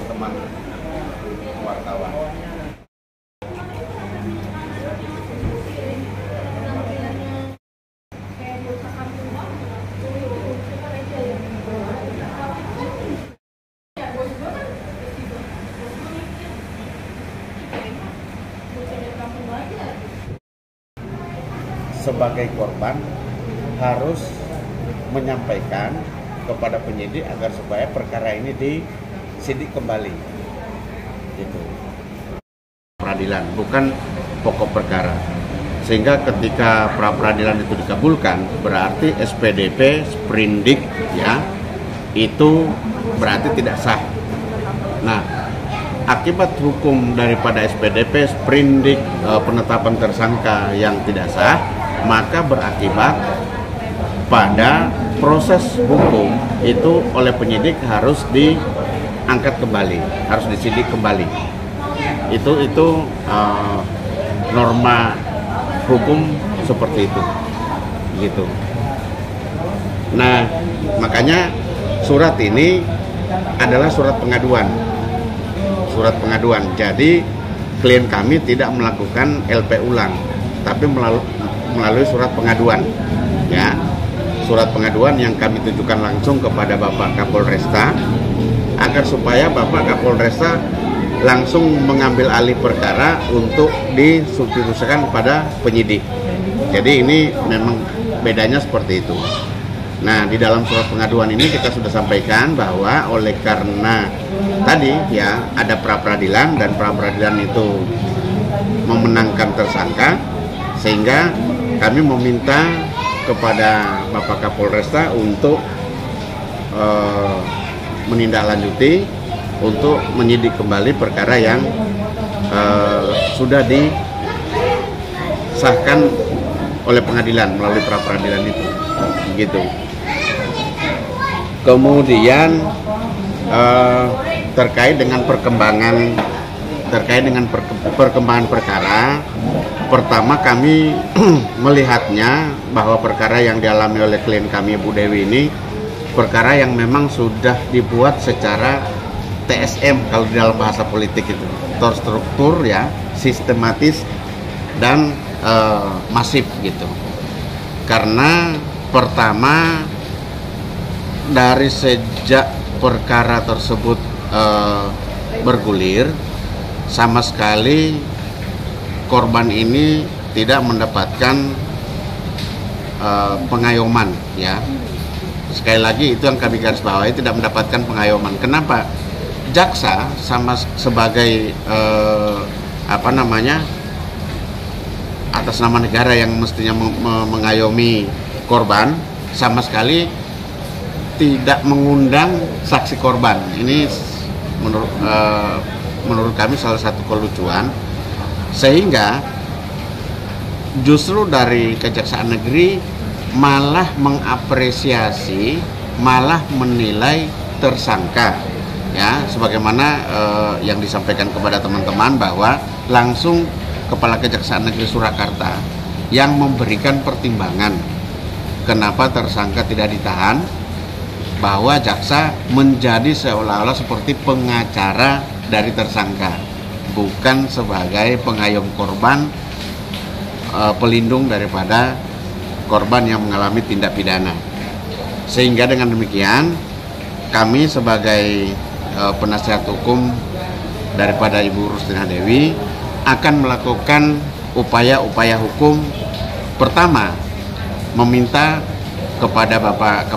teman-teman wartawan. Sebagai korban harus menyampaikan kepada penyidik agar supaya perkara ini disidik kembali, gitu. Peradilan bukan pokok perkara, sehingga ketika pra peradilan itu dikabulkan berarti SPDP sprindik ya itu berarti tidak sah. Nah, akibat hukum daripada SPDP sprindik penetapan tersangka yang tidak sah, maka berakibat pada proses hukum itu oleh penyidik harus diangkat kembali, harus disidik kembali. Itu norma hukum seperti itu, gitu. Nah, makanya surat ini adalah surat pengaduan. Surat pengaduan. Jadi klien kami tidak melakukan LP ulang, tapi melalui surat pengaduan, ya. Surat pengaduan yang kami tujukan langsung kepada Bapak Kapolresta agar supaya Bapak Kapolresta langsung mengambil alih perkara untuk disubstitusikan pada penyidik. Jadi ini memang bedanya seperti itu. Nah, di dalam surat pengaduan ini kita sudah sampaikan bahwa oleh karena tadi ya ada pra peradilan dan pra peradilan itu memenangkan tersangka, sehingga kami meminta kepada Bapak Kapolresta untuk menindaklanjuti untuk menyidik kembali perkara yang sudah disahkan oleh pengadilan melalui pra peradilan itu, gitu. Kemudian terkait dengan perkembangan perkara, pertama kami melihatnya bahwa perkara yang dialami oleh klien kami Bu Dewi ini perkara yang memang sudah dibuat secara TSM, kalau di dalam bahasa politik itu terstruktur ya, sistematis dan masif gitu. Karena pertama dari sejak perkara tersebut bergulir, sama sekali korban ini tidak mendapatkan pengayoman ya. Sekali lagi itu yang kami garis bawahi, tidak mendapatkan pengayoman. Kenapa? Jaksa sama sebagai atas nama negara yang mestinya mengayomi korban, sama sekali tidak mengundang saksi korban. Ini menurut kami salah satu kelucuan, sehingga justru dari Kejaksaan Negeri malah mengapresiasi, malah menilai tersangka ya, sebagaimana yang disampaikan kepada teman-teman bahwa langsung Kepala Kejaksaan Negeri Surakarta yang memberikan pertimbangan kenapa tersangka tidak ditahan, bahwa jaksa menjadi seolah-olah seperti pengacara dari tersangka, bukan sebagai pengayom korban, pelindung daripada korban yang mengalami tindak pidana. Sehingga dengan demikian kami sebagai penasihat hukum daripada Ibu Rustina Dewi akan melakukan upaya-upaya hukum. Pertama, meminta kepada Bapak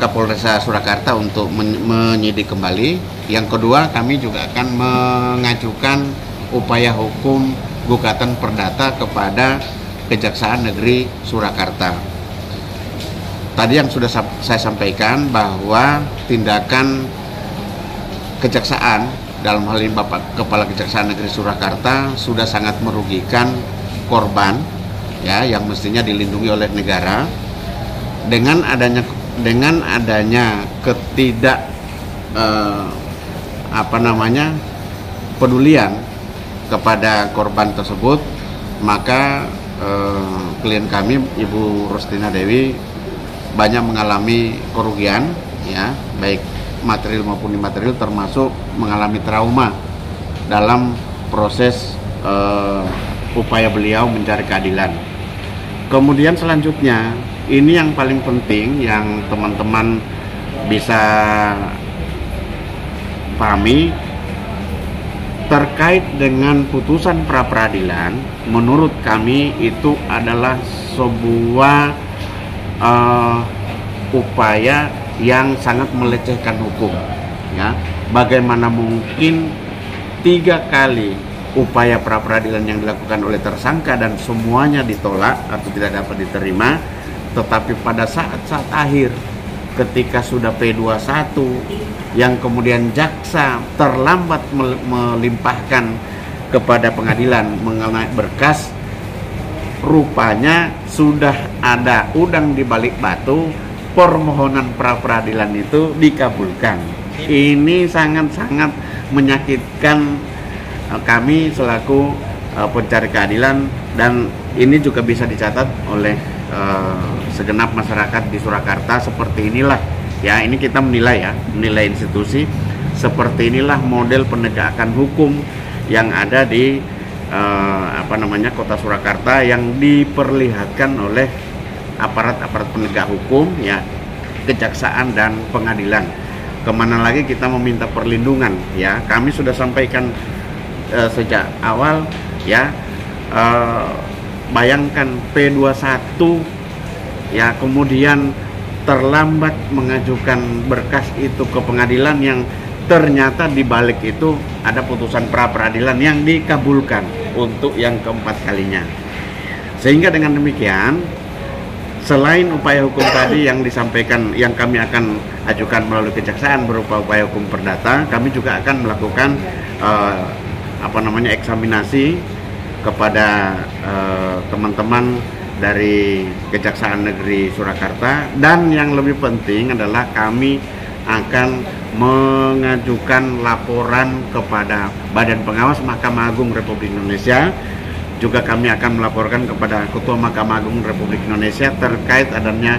Kapolresta Surakarta untuk menyidik kembali. Yang kedua, kami juga akan mengajukan upaya hukum gugatan perdata kepada Kejaksaan Negeri Surakarta. Tadi yang sudah saya sampaikan bahwa tindakan kejaksaan, dalam hal ini Bapak Kepala Kejaksaan Negeri Surakarta, sudah sangat merugikan korban ya, yang mestinya dilindungi oleh negara. Dengan adanya ketidak pedulian kepada korban tersebut, maka klien kami Ibu Rustina Dewi banyak mengalami kerugian ya, baik material maupun imaterial, termasuk mengalami trauma dalam proses upaya beliau mencari keadilan. Kemudian selanjutnya, ini yang paling penting yang teman-teman bisa pahami terkait dengan putusan pra peradilan. Menurut kami itu adalah sebuah upaya yang sangat melecehkan hukum, ya. Bagaimana mungkin 3 kali upaya pra peradilan yang dilakukan oleh tersangka dan semuanya ditolak atau tidak dapat diterima, tetapi pada saat-saat akhir ketika sudah P21 yang kemudian jaksa terlambat melimpahkan kepada pengadilan mengenai berkas, rupanya sudah ada udang di balik batu, permohonan pra peradilan itu dikabulkan. Ini sangat-sangat menyakitkan kami selaku pencari keadilan, dan ini juga bisa dicatat oleh segenap masyarakat di Surakarta. Seperti inilah, ya, ini kita menilai institusi, seperti inilah model penegakan hukum yang ada di Kota Surakarta, yang diperlihatkan oleh aparat-aparat penegak hukum, ya, kejaksaan dan pengadilan. Kemana lagi kita meminta perlindungan, ya. Kami sudah sampaikan sejak awal, ya. Bayangkan P21, ya, kemudian terlambat mengajukan berkas itu ke pengadilan, yang ternyata di balik itu ada putusan pra peradilan yang dikabulkan untuk yang keempat kalinya. Sehingga dengan demikian, selain upaya hukum tadi yang disampaikan, yang kami akan ajukan melalui kejaksaan berupa upaya hukum perdata, kami juga akan melakukan eksaminasi kepada teman-teman dari Kejaksaan Negeri Surakarta, dan yang lebih penting adalah kami akan mengajukan laporan kepada Badan Pengawas Mahkamah Agung Republik Indonesia. Juga kami akan melaporkan kepada Ketua Mahkamah Agung Republik Indonesia terkait adanya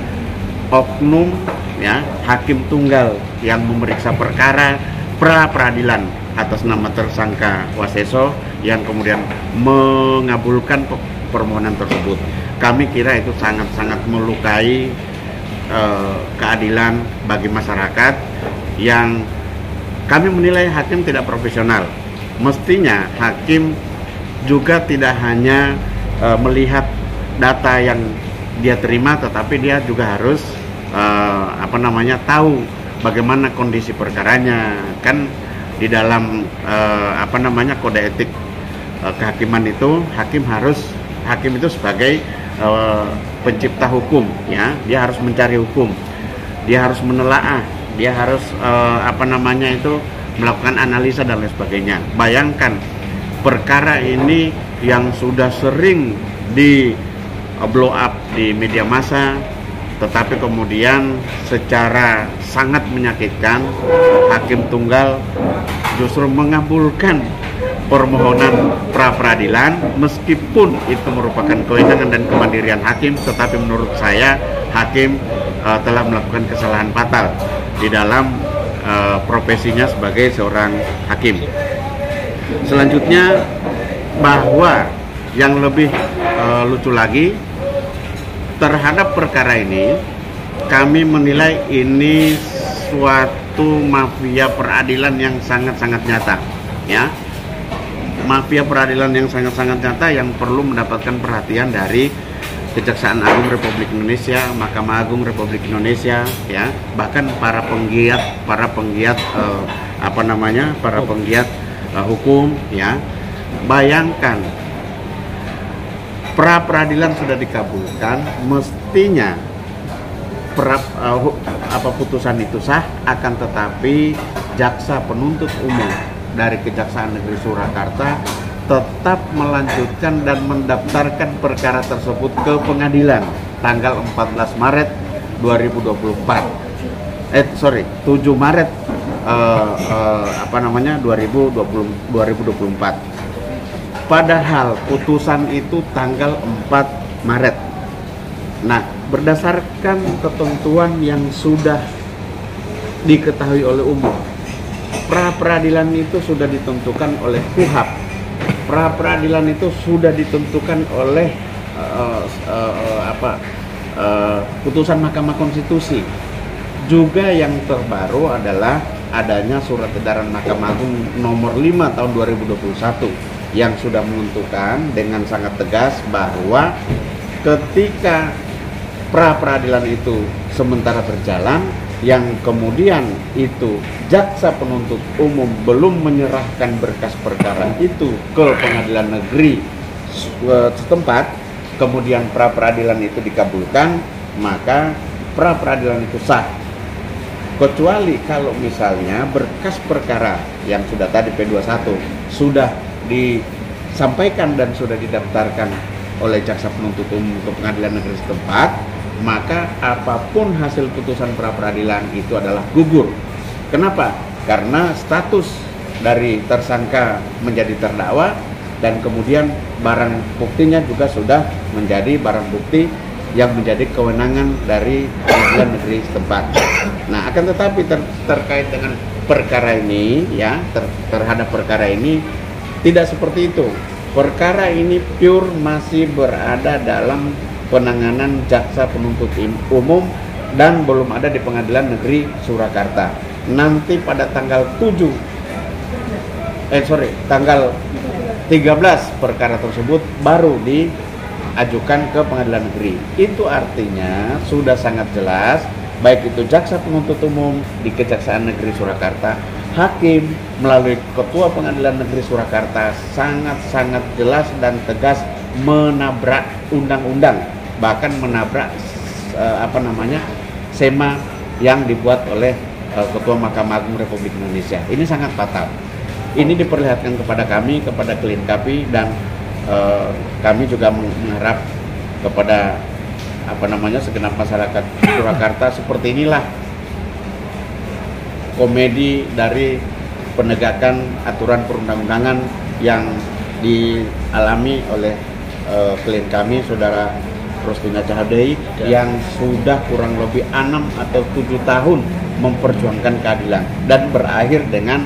oknum, ya, hakim tunggal yang memeriksa perkara pra peradilan atas nama tersangka Waseso, yang kemudian mengabulkan permohonan tersebut. Kami kira itu sangat-sangat melukai keadilan bagi masyarakat, yang kami menilai hakim tidak profesional. Mestinya hakim juga tidak hanya melihat data yang dia terima, tetapi dia juga harus tahu bagaimana kondisi perkaranya. Kan di dalam kode etik kehakiman itu, hakim itu sebagai pencipta hukum, ya. Dia harus mencari hukum, dia harus menelaah, dia harus melakukan analisa dan lain sebagainya. Bayangkan perkara ini yang sudah sering di blow up di media massa, tetapi kemudian secara sangat menyakitkan hakim tunggal justru mengabulkan permohonan pra peradilan, meskipun itu merupakan kewenangan dan kemandirian hakim, tetapi menurut saya hakim telah melakukan kesalahan fatal di dalam profesinya sebagai seorang hakim. Selanjutnya, bahwa yang lebih lucu lagi terhadap perkara ini, kami menilai ini suatu mafia peradilan yang sangat-sangat nyata, ya. Mafia peradilan yang sangat-sangat nyata yang perlu mendapatkan perhatian dari Kejaksaan Agung Republik Indonesia, Mahkamah Agung Republik Indonesia, ya, bahkan para penggiat hukum, ya. Bayangkan, pra peradilan sudah dikabulkan, mestinya putusan itu sah, akan tetapi jaksa penuntut umum dari Kejaksaan Negeri Surakarta tetap melanjutkan dan mendaftarkan perkara tersebut ke pengadilan tanggal 14 Maret 2024. 7 Maret 2024. Padahal putusan itu tanggal 4 Maret. Nah, berdasarkan ketentuan yang sudah diketahui oleh umum. Pra peradilan itu sudah ditentukan oleh KUHP. Pra peradilan itu sudah ditentukan oleh putusan Mahkamah Konstitusi. Juga yang terbaru adalah adanya Surat Edaran Mahkamah Agung nomor 5 tahun 2021 yang sudah menentukan dengan sangat tegas bahwa ketika pra peradilan itu sementara berjalan, yang kemudian itu jaksa penuntut umum belum menyerahkan berkas perkara itu ke pengadilan negeri setempat, kemudian pra peradilan itu dikabulkan, maka pra peradilan itu sah. Kecuali kalau misalnya berkas perkara yang sudah tadi P21 sudah disampaikan dan sudah didaftarkan oleh jaksa penuntut umum ke pengadilan negeri setempat, maka apapun hasil putusan pra peradilan itu adalah gugur. Kenapa? Karena status dari tersangka menjadi terdakwa dan kemudian barang buktinya juga sudah menjadi barang bukti yang menjadi kewenangan dari pengadilan negeri setempat. Nah, akan tetapi terkait dengan perkara ini, ya, terhadap perkara ini tidak seperti itu. Perkara ini pure masih berada dalam penanganan jaksa penuntut umum dan belum ada di pengadilan negeri Surakarta. Nanti pada tanggal 13 perkara tersebut baru diajukan ke pengadilan negeri. Itu artinya sudah sangat jelas, baik itu jaksa penuntut umum di Kejaksaan Negeri Surakarta, hakim melalui ketua pengadilan negeri Surakarta sangat-sangat jelas dan tegas menabrak undang-undang, bahkan menabrak SEMA yang dibuat oleh Ketua Mahkamah Agung Republik Indonesia. Ini sangat fatal. Ini diperlihatkan kepada kami, kepada klien kami, dan kami juga mengharap kepada segenap masyarakat Surakarta, seperti inilah komedi dari penegakan aturan perundang-undangan yang dialami oleh klien kami, Saudara Rostina Cahadehi, yang sudah kurang lebih 6 atau 7 tahun memperjuangkan keadilan dan berakhir dengan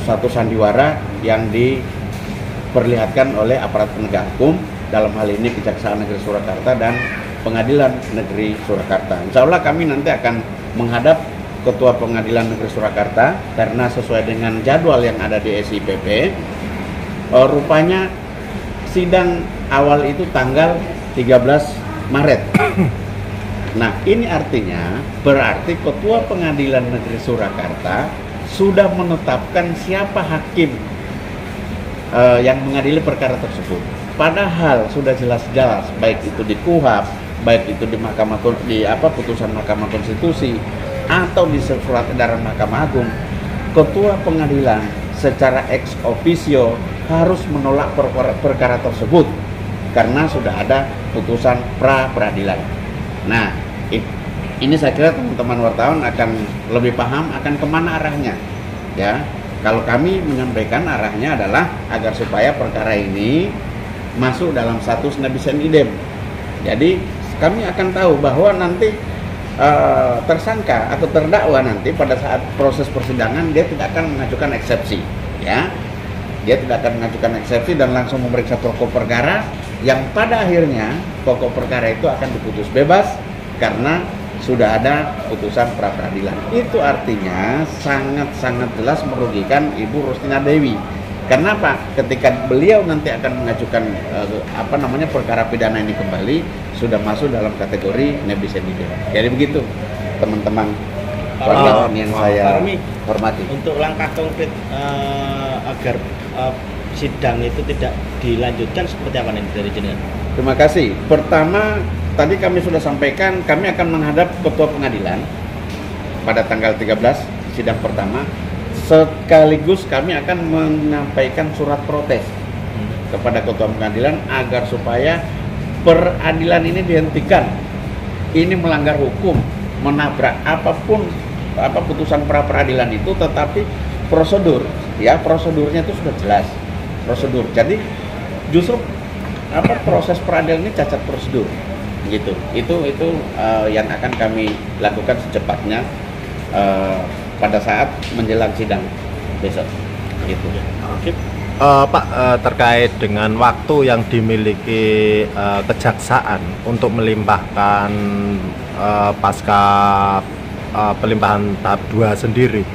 satu sandiwara yang diperlihatkan oleh aparat penegak hukum, dalam hal ini Kejaksaan Negeri Surakarta dan Pengadilan Negeri Surakarta. Insya Allah kami nanti akan menghadap Ketua Pengadilan Negeri Surakarta karena sesuai dengan jadwal yang ada di SIPP, rupanya sidang awal itu tanggal 13 Maret. Nah, ini artinya berarti Ketua Pengadilan Negeri Surakarta sudah menetapkan siapa hakim yang mengadili perkara tersebut. Padahal sudah jelas-jelas baik itu di KUHP, baik itu di putusan Mahkamah Konstitusi atau di Surat Edaran Mahkamah Agung, Ketua Pengadilan secara ex officio harus menolak perkara tersebut karena sudah ada putusan pra peradilan. Nah, ini saya kira teman-teman wartawan akan lebih paham akan kemana arahnya, ya. Kalau kami menyampaikan arahnya adalah agar supaya perkara ini masuk dalam status nebis idem. Jadi kami akan tahu bahwa nanti tersangka atau terdakwa nanti pada saat proses persidangan dia tidak akan mengajukan eksepsi, ya. Dia tidak akan mengajukan eksepsi dan langsung memeriksa pokok perkara yang pada akhirnya pokok perkara itu akan diputus bebas karena sudah ada putusan pra peradilan. Itu artinya sangat-sangat jelas merugikan Ibu Rostina Dewi. Kenapa? Ketika beliau nanti akan mengajukan perkara pidana ini kembali, sudah masuk dalam kategori nebis idem. Jadi begitu, teman-teman wartawan yang saya hormati. Untuk langkah konkret agar sidang itu tidak dilanjutkan seperti apa nih dari jenengan? Terima kasih. Pertama, tadi kami sudah sampaikan kami akan menghadap Ketua Pengadilan pada tanggal 13 sidang pertama. Sekaligus kami akan menyampaikan surat protes kepada Ketua Pengadilan agar supaya peradilan ini dihentikan. Ini melanggar hukum, menabrak apapun putusan pra peradilan itu, tetapi prosedurnya itu sudah jelas. Prosedur. Jadi justru proses peradilan ini cacat prosedur. Gitu. Itu yang akan kami lakukan secepatnya pada saat menjelang sidang besok gitu. Oke. Pak, terkait dengan waktu yang dimiliki kejaksaan untuk melimpahkan pasca pelimpahan tahap 2 sendiri,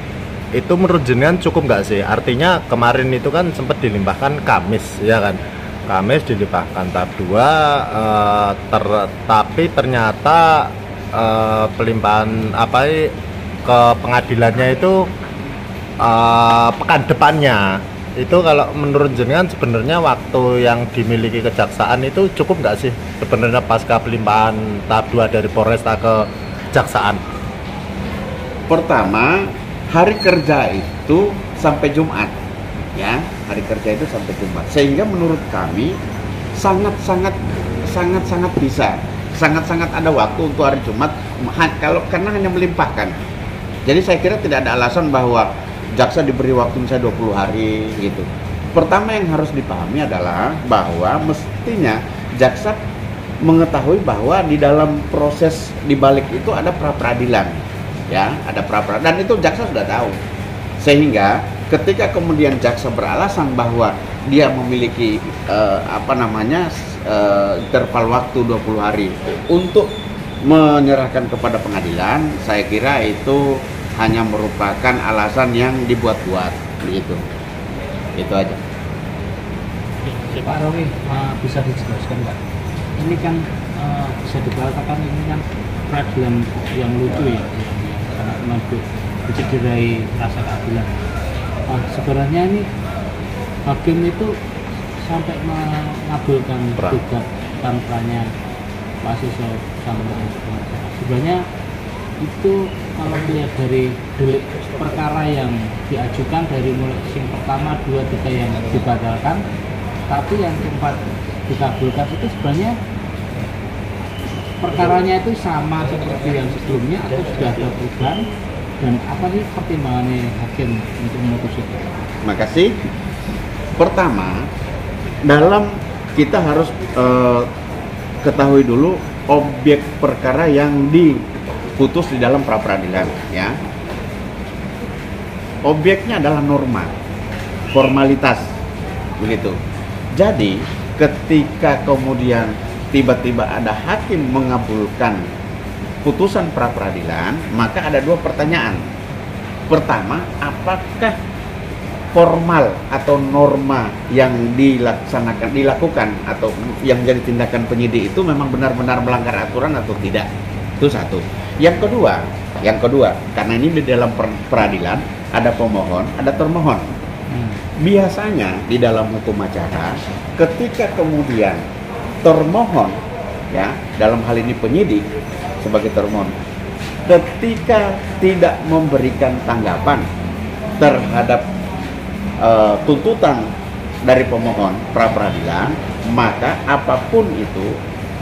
itu menurut jenengan cukup nggak sih? Artinya kemarin itu kan sempat dilimpahkan Kamis, ya kan? Kamis dilimpahkan tahap 2, tapi ternyata pelimpahan ke pengadilannya itu pekan depannya. Itu kalau menurut jenengan sebenarnya waktu yang dimiliki kejaksaan itu cukup nggak sih sebenarnya pasca pelimpahan tahap 2 dari Polresta ke kejaksaan? Pertama, hari kerja itu sampai Jumat, ya, hari kerja itu sampai Jumat. Sehingga menurut kami sangat bisa, sangat ada waktu untuk hari Jumat karena hanya melimpahkan. Jadi saya kira tidak ada alasan bahwa jaksa diberi waktu misalnya 20 hari gitu. Pertama yang harus dipahami adalah bahwa mestinya jaksa mengetahui bahwa di dalam proses dibalik itu ada pra-peradilan, ya, ada pra-peradilan, dan itu jaksa sudah tahu. Sehingga ketika kemudian jaksa beralasan bahwa dia memiliki interval waktu 20 hari untuk menyerahkan kepada pengadilan, saya kira itu hanya merupakan alasan yang dibuat-buat gitu. Itu aja. Pak Rawi, bisa dijelaskan nggak? Ini kan bisa dikatakan ini kan peradilan yang lucu ya, yang sangat menurut mencederai rasa keadilan. Sebenarnya ini hakim itu sampai mengabulkan gugatan pra-nya Pak Suso sama pengacara. Sebenarnya itu kalau dilihat dari delik perkara yang diajukan dari mulai sing pertama, 2, 3 yang dibatalkan, tapi yang keempat dikabulkan, itu sebenarnya perkaranya itu sama seperti yang sebelumnya atau sudah ada perubahan, dan apa sih pertimbangannya hakim untuk memutus itu? Makasih. Pertama, dalam kita harus ketahui dulu objek perkara yang diputus di dalam pra-peradilan, ya. Objeknya adalah norma, formalitas, begitu. Jadi, ketika kemudian tiba-tiba ada hakim mengabulkan putusan pra-peradilan, maka ada 2 pertanyaan. Pertama, apakah formal atau norma yang dilakukan atau yang menjadi tindakan penyidik itu memang benar-benar melanggar aturan atau tidak? Itu satu. Yang kedua, karena ini di dalam peradilan ada pemohon, ada termohon. Biasanya di dalam hukum acara, ketika kemudian termohon, ya, dalam hal ini penyidik sebagai termohon, ketika tidak memberikan tanggapan terhadap tuntutan dari pemohon pra-peradilan, maka apapun itu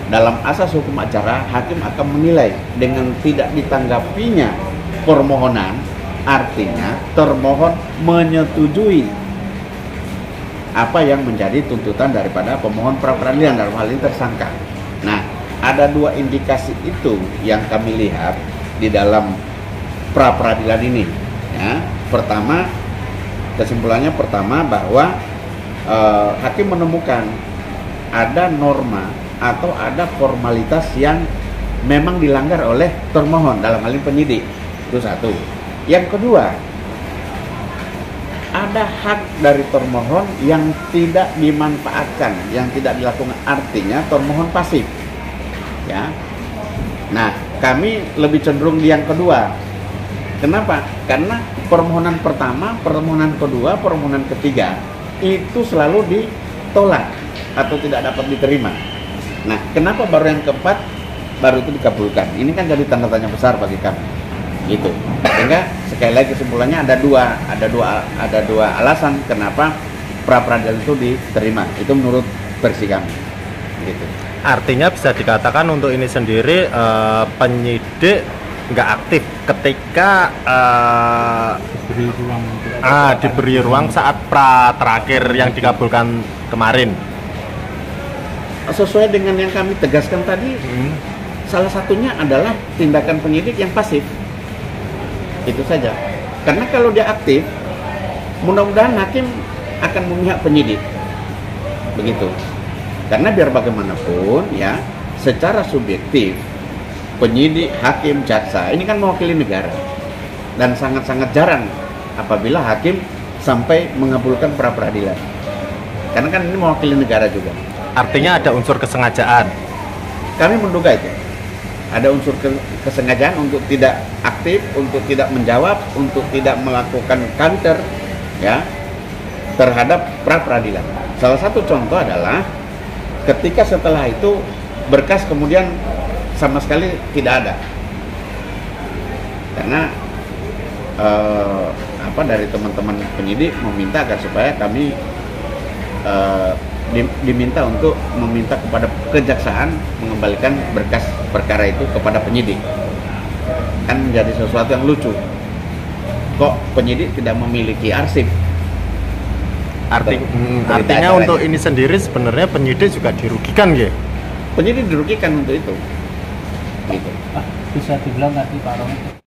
dalam asas hukum acara, hakim akan menilai dengan tidak ditanggapinya permohonan, artinya termohon menyetujui apa yang menjadi tuntutan daripada pemohon pra-peradilan, dalam hal ini tersangka. Nah, ada 2 indikasi itu yang kami lihat di dalam pra-peradilan ini, ya. Pertama, kesimpulannya pertama bahwa hakim menemukan ada norma atau ada formalitas yang memang dilanggar oleh termohon, dalam hal ini penyidik. Itu satu. Yang kedua, ada hak dari termohon yang tidak dimanfaatkan, yang tidak dilakukan, artinya termohon pasif, ya. Nah, kami lebih cenderung di yang kedua. Kenapa? Karena permohonan pertama, permohonan kedua, permohonan ketiga itu selalu ditolak atau tidak dapat diterima. Nah, kenapa baru yang keempat baru itu dikabulkan? Ini kan jadi tanda tanya besar bagi kami, gitu. Sehingga sekali lagi kesimpulannya ada dua alasan kenapa pra-peradilan itu diterima. Itu menurut versi kami, gitu. Artinya bisa dikatakan untuk ini sendiri penyidik nggak aktif ketika diberi ruang saat pra terakhir yang dikabulkan kemarin. Sesuai dengan yang kami tegaskan tadi, salah satunya adalah tindakan penyidik yang pasif. Itu saja. Karena kalau dia aktif, mudah-mudahan hakim akan memihak penyidik. Begitu. Karena biar bagaimanapun ya, secara subjektif penyidik, hakim, jaksa ini kan mewakili negara. Dan sangat-sangat jarang apabila hakim sampai mengabulkan pra peradilan. Karena kan ini mewakili negara juga. Artinya ada unsur kesengajaan. Kami menduga itu. Ada unsur kesengajaan untuk tidak aktif, untuk tidak menjawab, untuk tidak melakukan counter ya terhadap pra peradilan. Salah satu contoh adalah ketika setelah itu berkas kemudian sama sekali tidak ada. Karena dari teman-teman penyidik meminta agar supaya kami diminta untuk meminta kepada kejaksaan mengembalikan berkas perkara itu kepada penyidik. Kan menjadi sesuatu yang lucu. Kok penyidik tidak memiliki arsip? Artinya untuk ini sendiri sebenarnya penyidik juga dirugikan ya? Penyidik dirugikan untuk itu. Gitu. Bisa dibilang tadi Pak Romi